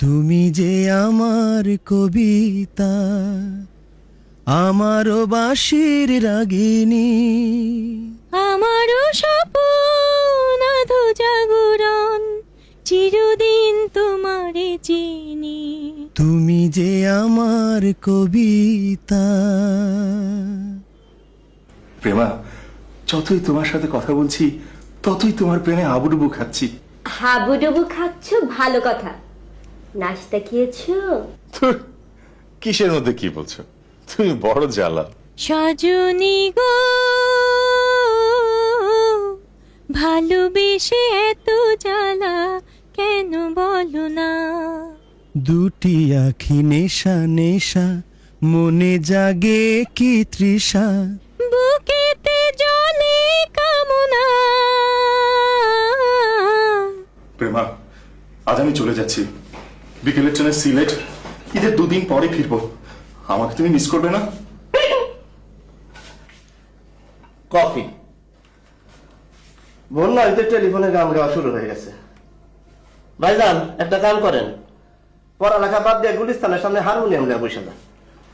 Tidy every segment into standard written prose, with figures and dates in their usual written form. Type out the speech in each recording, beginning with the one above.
তুমি যে আমার কবিতা, আমারও বাঁশির রাগিনী, আমারও স্বপ্ন আধো জাগরণ, চিরদিন তোমারে চিনি। তুমি যে আমার কবিতা। প্রেমা, যতই তোমার সাথে কথা বলছি ততই তোমার প্রেমে আবুডুবু খাচ্ছি। হাবুডুবু খাচ্ছ ভালো কথা, নাস্তা খেয়েছো? ধুর, কিসের মধ্যে কি বলছো? তুমি বড় জ্বালা। সজনী গো, ভালোবেসে এত জ্বালা কেন বলো না? দুটি আখি নেশা নেশা, মনে জাগে কি তৃষা, বুকেতে জলে কামনা। প্রেমা, আজ আমি চলে যাচ্ছি। বিকেলের ট্রেনে সিলেট, ঈদের 2 দিন পরে ফিরবো। আমাকে তুমি মিস করবে না? কফি বললাম তো, টেলিফোনে গান গাওয়া শুরু হয়ে গেছে। ভাইজান, একটা কাম করেন, পড়ালেখা বাদ দিয়ে গুলিস্তানের সামনে হারমোনিয়াম নিয়ে বসে যান।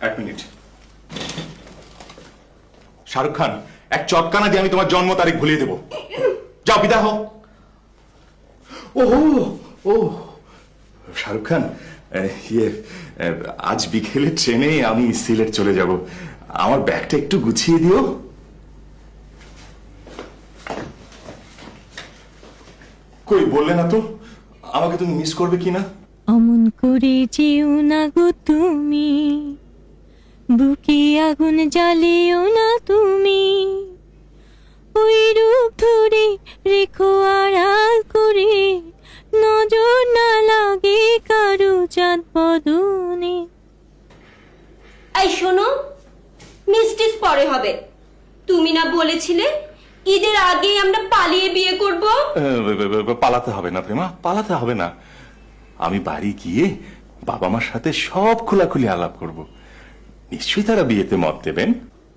1 মিনিট। শাহরুখ খান, এক চটকানা দিয়ে আমি তোমার জন্ম তারিখ ভুলিয়ে দেবো। যাও, বিদা হও। ও শাহরুখ খান, আজ বিকেলে ট্রেনে আমি সিলেট চলে যাব। আমার ব্যাগটা একটু গুছিয়ে দিও। কই বললে না তো আমাকে তুমি মিস করবে কিনা? অমন করে যেও না গো তুমি, বুকে আগুন জ্বালিও না তুমি। ওই রূপ ধরে রেখো আড়াল করে, নজর না লাগে কারো চাঁদ বদনে। এই শোনো, মিস্টিস পরে হবে। তুমি না বলেছিলে ঈদের আগে আমরা পালিয়ে বিয়ে করব? পালাতে হবে না প্রেমা, পালাতে হবে না। আমি বাড়ি গিয়ে বাবা মার সাথে সব খোলাখুলি আলাপ করব। নিশ্চয়ই তারা বিয়েতে মত দেবেন।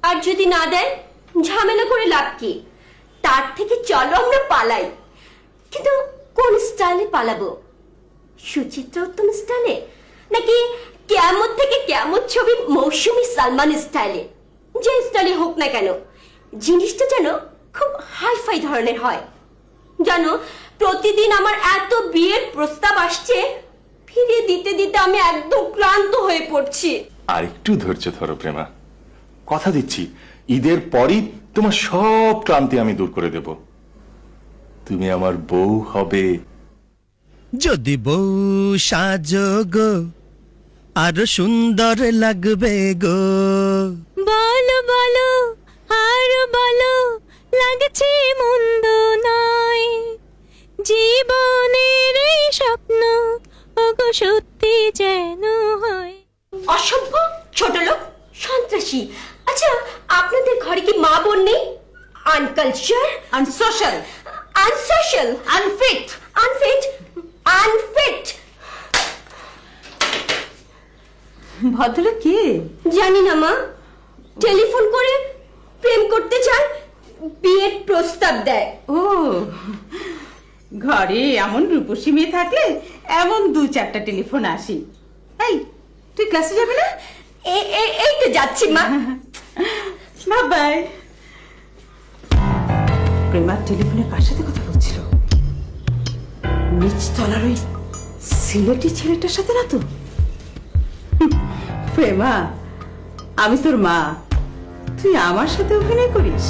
আর যদি না দেন, ঝামেলা করে লাভ কি? তার থেকে চলো আমরা পালাই। কিন্তু কোন স্টাইলে পালাবো? সুচিত্রা উত্তম স্টাইলে, নাকি কিয়ামত থেকে কিয়ামত ছবি মৌসুমী সালমান স্টাইলে? যে স্টাইলে হোক না কেন, জিনিসটা যেন খুব হাইফাই ধরনের হয়। জানো, প্রতিদিন আমার এত বিয়ের প্রস্তাব আসছে, ফিরিয়ে দিতে দিতে আমি একদম ক্লান্ত হয়ে পড়ছি। আর একটু ধৈর্য ধরো প্রেমা, কথা দিচ্ছি ঈদের পরই তোমার সব ক্লান্তি আমি দূর করে দেব। তুমি আমার বউ হবে। যদি বউ সাজো গো, আরো সুন্দর লাগবে গো। বলো বলো আর বলো, লাগছে মন্দ নয়, জীবনের এই স্বপ্ন ওগো সত্যি যেন হয়। অসভ্য, ছোট লোক, সন্ত্রাসী। আচ্ছা, আপনাদের ঘরে কি মা বোন নেই? আনকালচার, unsocial, unsocial, unfit, unfit, unfit. ভদ্রলোক কে? জানি না মা, টেলিফোন করে প্রেম করতে চায়, বিয়ের প্রস্তাব দেয়। ও, ঘরে এমন রূপসী মেয়ে থাকলে এমন 2-4টা টেলিফোন আসি। এই, তুই ক্লাসে যাবে না? এই তো যাচ্ছি মা। বাই। প্রেমার টেলিফোনে কার সাথে কথা বলছিল? নিচতলার ওই সিলেটি ছেলেটার সাথে না তো? প্রেমা, আমি তোর মা, তুই আমার সাথে অভিনয় করিস?